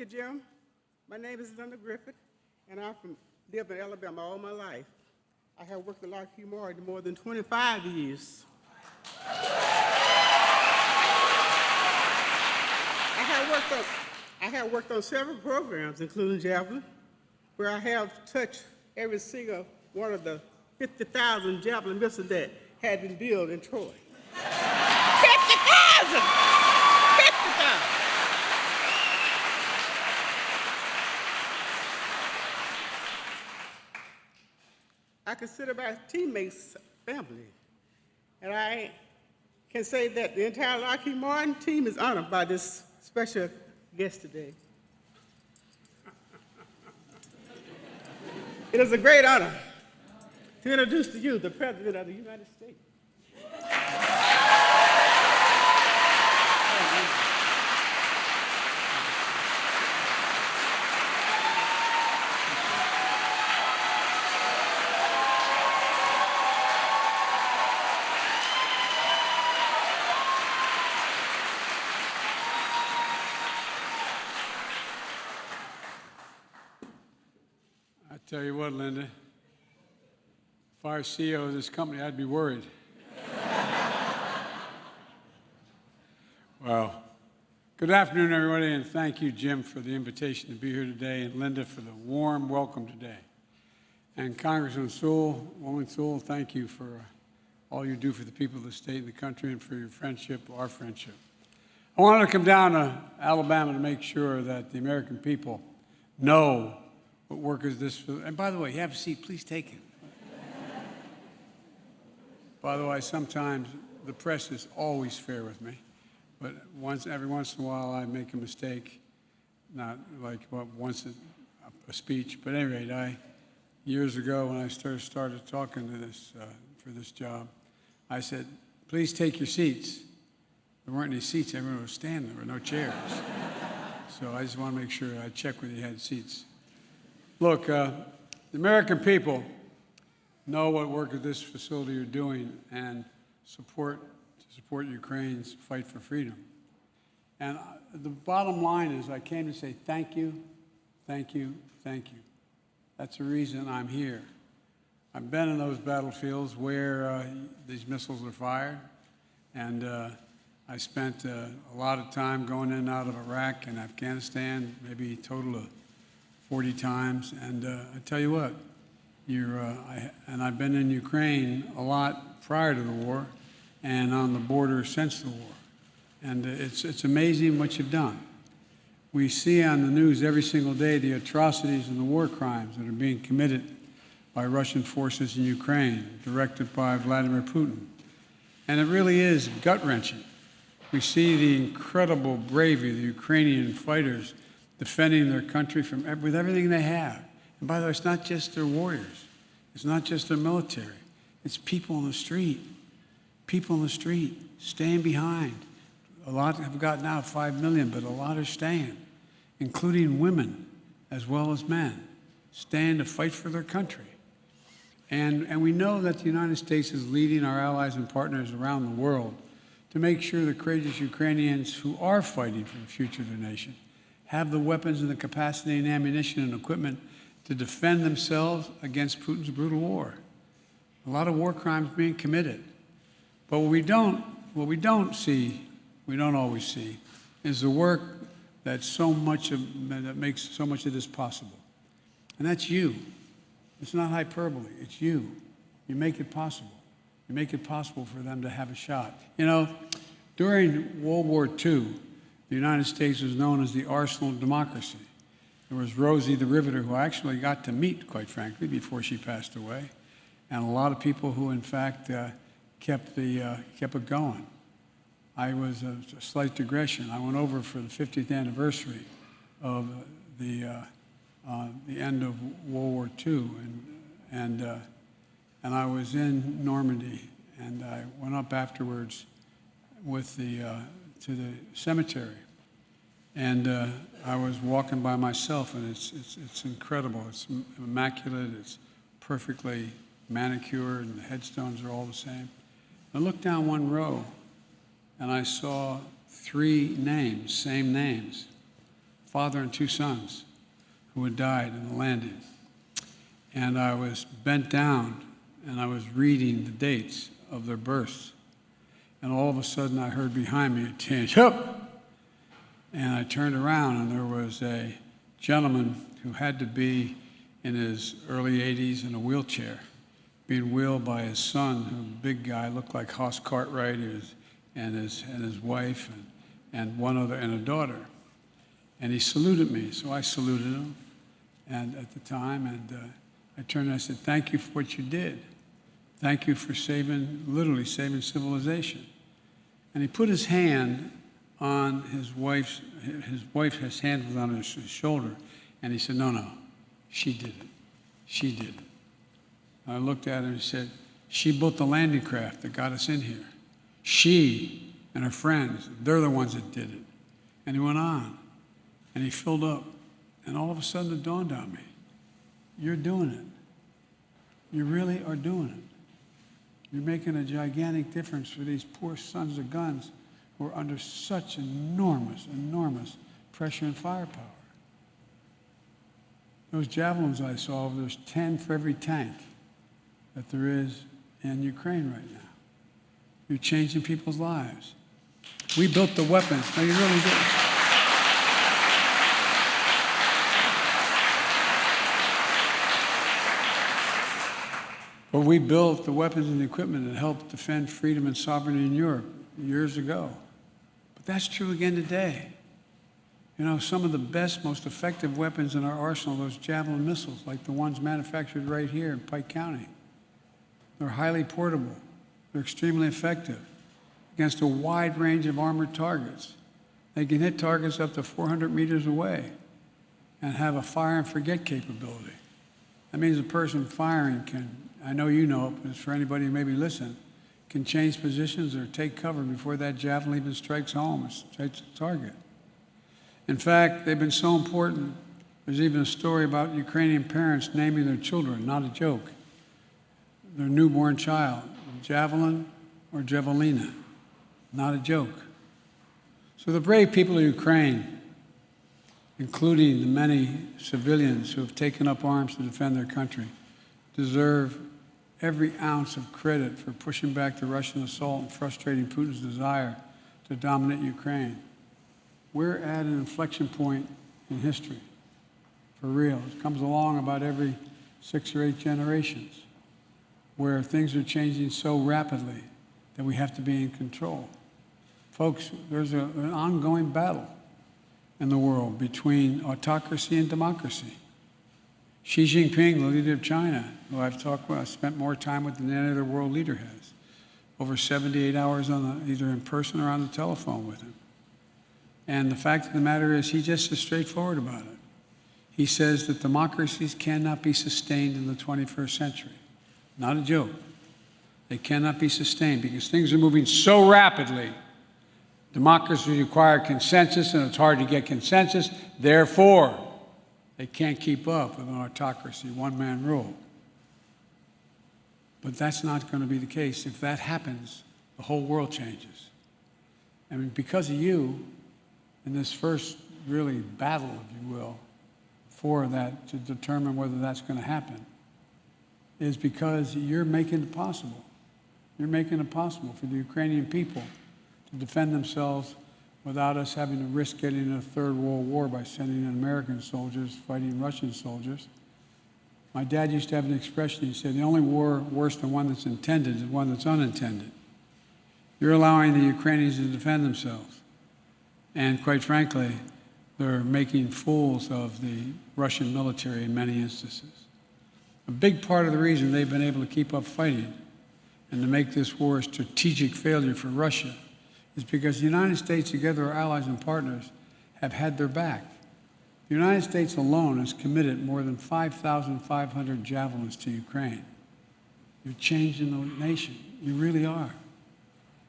you, Jim. My name is Linda Griffith, and lived in Alabama all my life. I have worked at Lockheed Martin more than 25 years. I have worked on several programs, including Javelin, where I have touched every single one of the 50,000 Javelin missiles that had been built in Troy. 50,000! 50,000! I consider my teammates family, and I can say that the entire Lockheed Martin team is honored by this special guest today. It is a great honor to introduce to you the President of the United States. I tell you what, Linda, if I were CEO of this company, I'd be worried. Well, good afternoon, everybody, and thank you, Jim, for the invitation to be here today, and Linda for the warm welcome today. And Congressman Sewell, Woman Sewell, thank you for all you do for the people of the state and the country and for your friendship, our friendship. I wanted to come down to Alabama to make sure that the American people know what work is this for. And by the way, you have a seat, please take it. By the way, sometimes the press is always fair with me, but every once in a while I make a mistake, not like once a speech, but at any rate, years ago when I started talking to this, for this job, I said, please take your seats. There weren't any seats, everyone was standing, there were no chairs. So I just want to make sure I check whether you had seats. Look, the American people know what work at this facility you're doing and support Ukraine's fight for freedom. And the bottom line is I came to say thank you, thank you, thank you. That's the reason I'm here. I've been in those battlefields where these missiles are fired, and I spent a lot of time going in and out of Iraq and Afghanistan, maybe a total of 40 times, and I tell you what, I've been in Ukraine a lot prior to the war and on the border since the war, and it's amazing what you've done. We see on the news every single day the atrocities and the war crimes that are being committed by Russian forces in Ukraine, directed by Vladimir Putin, and it really is gut-wrenching. We see the incredible bravery of the Ukrainian fighters defending their country with everything they have. And by the way, it's not just their warriors. It's not just their military. It's people in the street. People in the street staying behind. A lot have gotten out, 5 million, but a lot are staying, including women as well as men, staying to fight for their country. And we know that the United States is leading our allies and partners around the world to make sure the courageous Ukrainians who are fighting for the future of their nation have the weapons and the capacity and ammunition and equipment to defend themselves against Putin's brutal war. A lot of war crimes being committed. But what we don't always see, is the work that makes so much of this possible. And that's you. It's not hyperbole, it's you. You make it possible. You make it possible for them to have a shot. You know, during World War II, the United States was known as the arsenal of democracy. There was Rosie the Riveter, who I actually got to meet, quite frankly, before she passed away, and a lot of people who, in fact, kept it going. I was a slight digression. I went over for the 50th anniversary of the end of World War II, and I was in Normandy, and I went up afterwards with to the cemetery, and I was walking by myself, and it's incredible. It's immaculate. It's perfectly manicured, and the headstones are all the same. I looked down one row, and I saw 3 names, same names, father and two sons who had died in the landing. And I was bent down, and I was reading the dates of their births. And all of a sudden, I heard behind me a tinge, "Hup!" And I turned around, and there was a gentleman who had to be in his early 80s in a wheelchair, being wheeled by his son, who was a big guy, looked like Hoss Cartwright, and his wife, and one other, and a daughter. And he saluted me, so I saluted him, and at the time, and I turned and I said, "Thank you for what you did. Thank you for literally saving civilization." And he put his hand on his wife's hand was on his shoulder, and he said, "No, she did it. She did it." I looked at him and said, "She built the landing craft that got us in here. She and her friends, they're the ones that did it." And he went on, and he filled up, and all of a sudden it dawned on me, you're doing it. You really are doing it. You're making a gigantic difference for these poor sons of guns who are under such enormous, enormous pressure and firepower. Those javelins I saw, there's 10 for every tank that there is in Ukraine right now. You're changing people's lives. We built the weapons. No, you really did. But we built the weapons and the equipment that helped defend freedom and sovereignty in Europe years ago. But that's true again today. You know, some of the best, most effective weapons in our arsenal are those Javelin missiles, like the ones manufactured right here in Pike County. They're highly portable. They're extremely effective against a wide range of armored targets. They can hit targets up to 400 meters away and have a fire and forget capability. That means a person firing can, I know you know it, but it's for anybody who maybe listen, can change positions or take cover before that javelin even strikes home or strikes the target. In fact, they've been so important, there's even a story about Ukrainian parents naming their children, not a joke, their newborn child, Javelin or Javelina, not a joke. So the brave people of Ukraine, including the many civilians who have taken up arms to defend their country, deserve every ounce of credit for pushing back the Russian assault and frustrating Putin's desire to dominate Ukraine. We're at an inflection point in history, for real. It comes along about every 6 or 8 generations, where things are changing so rapidly that we have to be in control. Folks, there's an ongoing battle in the world between autocracy and democracy. Xi Jinping, the leader of China, who I've talked with, I've spent more time with than any other world leader has. Over 78 hours either in person or on the telephone with him. And the fact of the matter is, he's just as straightforward about it. He says that democracies cannot be sustained in the 21st century. Not a joke. They cannot be sustained because things are moving so rapidly. Democracies require consensus, and it's hard to get consensus. Therefore, they can't keep up with an autocracy, one-man rule. But that's not going to be the case. If that happens, the whole world changes. I mean, because of you, in this first really battle, if you will, for that, to determine whether that's going to happen, is because you're making it possible. You're making it possible for the Ukrainian people to defend themselves without us having to risk getting in a third world war by sending in American soldiers fighting Russian soldiers. My dad used to have an expression. He said, the only war worse than one that's intended is one that's unintended. You're allowing the Ukrainians to defend themselves. And quite frankly, they're making fools of the Russian military in many instances. A big part of the reason they've been able to keep up fighting and to make this war a strategic failure for Russia is because the United States, together our allies and partners, have had their back. The United States alone has committed more than 5,500 javelins to Ukraine. You're changing the nation. You really are.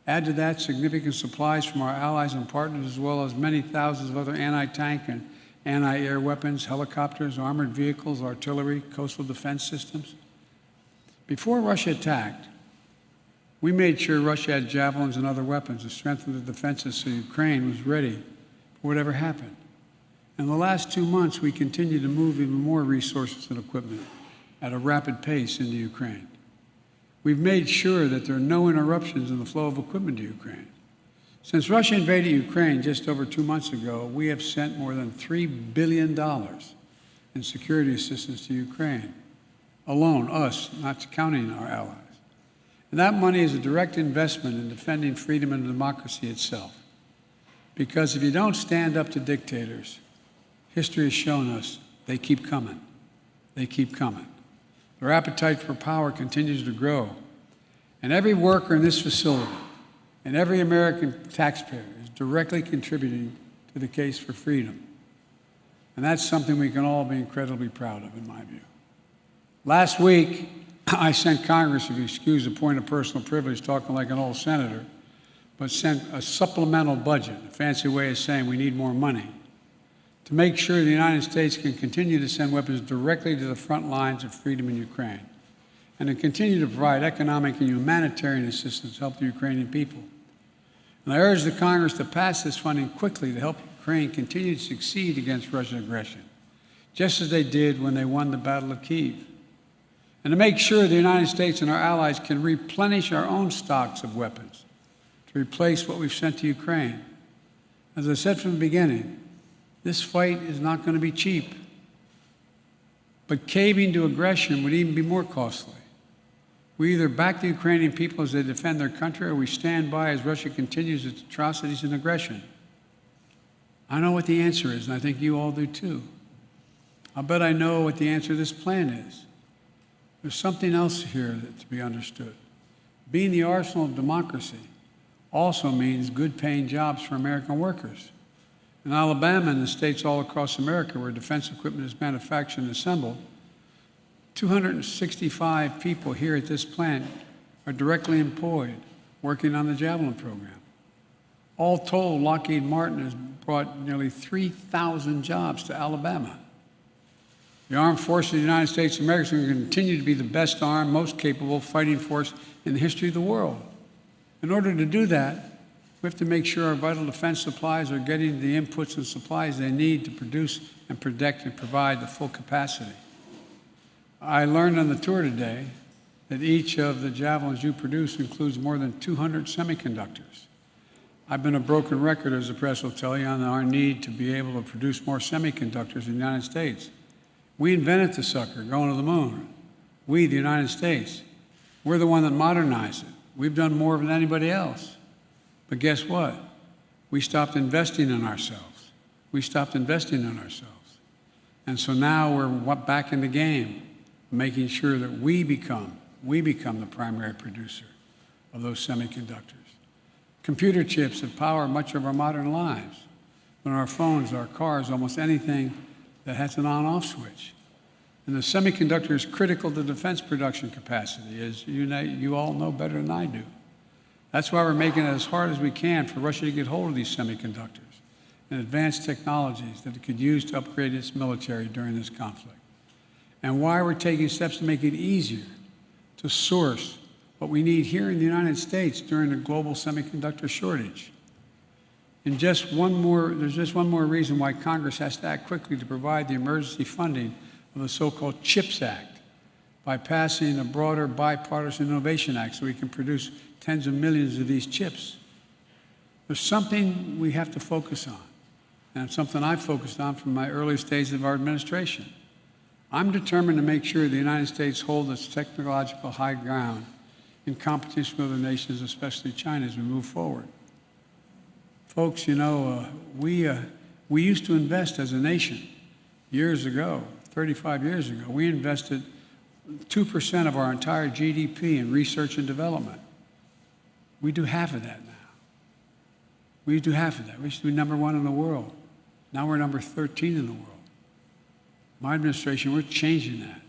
Add to that significant supplies from our allies and partners, as well as many thousands of other anti-tank and anti-air weapons, helicopters, armored vehicles, artillery, coastal defense systems. Before Russia attacked, we made sure Russia had javelins and other weapons to strengthen the defenses so Ukraine was ready for whatever happened. In the last 2 months, we continue to move even more resources and equipment at a rapid pace into Ukraine. We've made sure that there are no interruptions in the flow of equipment to Ukraine. Since Russia invaded Ukraine just over 2 months ago, we have sent more than $3 billion in security assistance to Ukraine. Alone, us, not counting our allies. And that money is a direct investment in defending freedom and democracy itself. Because if you don't stand up to dictators, history has shown us they keep coming. They keep coming. Their appetite for power continues to grow. And every worker in this facility and every American taxpayer is directly contributing to the case for freedom. And that's something we can all be incredibly proud of, in my view. Last week, I sent Congress, if you excuse the point of personal privilege, talking like an old senator, but sent a supplemental budget, a fancy way of saying we need more money, to make sure the United States can continue to send weapons directly to the front lines of freedom in Ukraine, and to continue to provide economic and humanitarian assistance to help the Ukrainian people. And I urge the Congress to pass this funding quickly to help Ukraine continue to succeed against Russian aggression, just as they did when they won the Battle of Kyiv. And to make sure the United States and our allies can replenish our own stocks of weapons to replace what we've sent to Ukraine. As I said from the beginning, this fight is not going to be cheap. But caving to aggression would even be more costly. We either back the Ukrainian people as they defend their country, or we stand by as Russia continues its atrocities and aggression. I know what the answer is, and I think you all do too. I'll bet I know what the answer to this plan is. There's something else here to be understood. Being the arsenal of democracy also means good-paying jobs for American workers. In Alabama and the states all across America where defense equipment is manufactured and assembled, 265 people here at this plant are directly employed working on the Javelin program. All told, Lockheed Martin has brought nearly 3,000 jobs to Alabama. The armed forces of the United States of America is going to continue to be the best armed, most capable fighting force in the history of the world. In order to do that, we have to make sure our vital defense supplies are getting the inputs and supplies they need to produce and protect and provide the full capacity. I learned on the tour today that each of the Javelins you produce includes more than 200 semiconductors. I've been a broken record, as the press will tell you, on our need to be able to produce more semiconductors in the United States. We invented the sucker, going to the moon. We, the United States, we're the one that modernized it. We've done more than anybody else. But guess what? We stopped investing in ourselves. We stopped investing in ourselves. And so now we're back in the game, making sure that we become the primary producer of those semiconductors. Computer chips that power much of our modern lives. On our phones, our cars, almost anything that has an on-off switch. And the semiconductor is critical to defense production capacity, as you all know better than I do. That's why we're making it as hard as we can for Russia to get hold of these semiconductors and advanced technologies that it could use to upgrade its military during this conflict. And why we're taking steps to make it easier to source what we need here in the United States during the global semiconductor shortage. And there's just one more reason why Congress has to act quickly to provide the emergency funding of the so-called CHIPS Act by passing a broader bipartisan innovation act so we can produce tens of millions of these chips. There's something we have to focus on, and it's something I've focused on from my earliest days of our administration. I'm determined to make sure the United States holds its technological high ground in competition with other nations, especially China, as we move forward. Folks, you know, we used to invest as a nation years ago, 35 years ago. We invested 2% of our entire GDP in research and development. We do half of that now. We do half of that. We used to be number 1 in the world. Now we're number 13 in the world. My administration, we're changing that.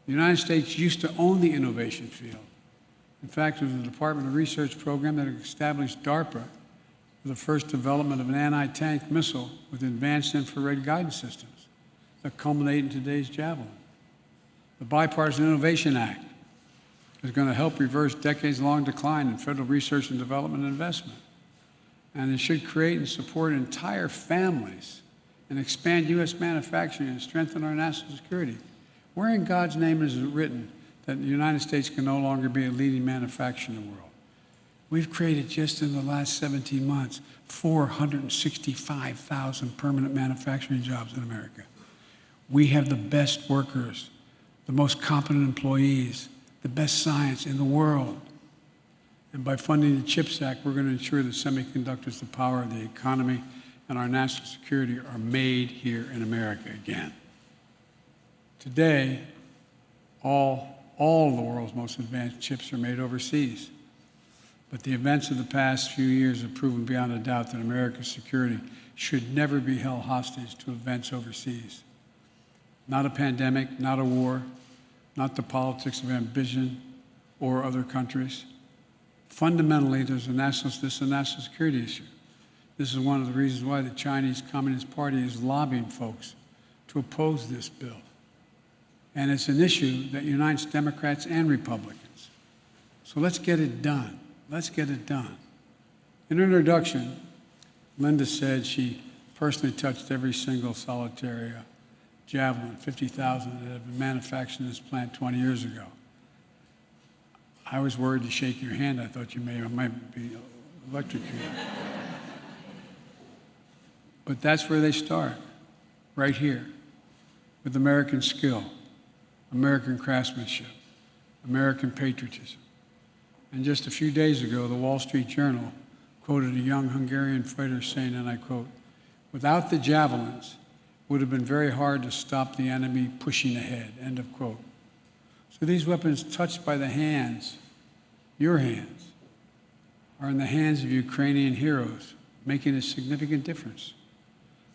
The United States used to own the innovation field. In fact, it was the Department of Research program that established DARPA for the first development of an anti-tank missile with advanced infrared guidance systems that culminate in today's Javelin. The Bipartisan Innovation Act is going to help reverse decades-long decline in federal research and development investment. And it should create and support entire families and expand U.S. manufacturing and strengthen our national security. Where in God's name is it written that the United States can no longer be a leading manufacturer in the world? We've created, just in the last 17 months, 465,000 permanent manufacturing jobs in America. We have the best workers, the most competent employees, the best science in the world. And by funding the CHIPS Act, we're going to ensure that semiconductors, the power of the economy, and our national security are made here in America again. Today, all of the world's most advanced chips are made overseas. But the events of the past few years have proven beyond a doubt that America's security should never be held hostage to events overseas. Not a pandemic, not a war, not the politics of ambition or other countries. Fundamentally, this is a national security issue. This is one of the reasons why the Chinese Communist Party is lobbying folks to oppose this bill. And it's an issue that unites Democrats and Republicans. So let's get it done. Let's get it done. In her introduction, Linda said she personally touched every single solitary Javelin, 50,000 that had been manufactured in this plant 20 years ago. I was worried to shake your hand. I thought you might be electrocuted. But that's where they start, right here, with American skill, American craftsmanship, American patriotism. And just a few days ago, the Wall Street Journal quoted a young Hungarian fighter saying, and I quote, "Without the javelins, it would have been very hard to stop the enemy pushing ahead," end of quote. So these weapons touched by the hands, your hands, are in the hands of Ukrainian heroes, making a significant difference.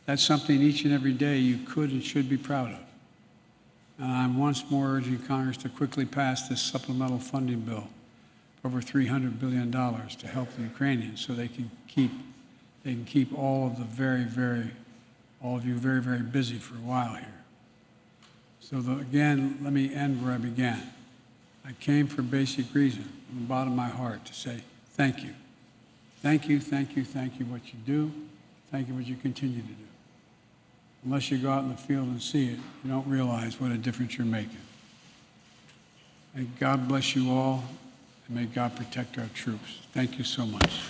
That's something each and every day you could and should be proud of. And I'm once more urging Congress to quickly pass this supplemental funding bill, over $300 billion, to help the Ukrainians so they can keep all of you very, very busy for a while here. So again, let me end where I began. I came for a basic reason, from the bottom of my heart, to say thank you. Thank you, thank you, thank you, what you do. Thank you, what you continue to do. Unless you go out in the field and see it, you don't realize what a difference you're making. May God bless you all, and may God protect our troops. Thank you so much.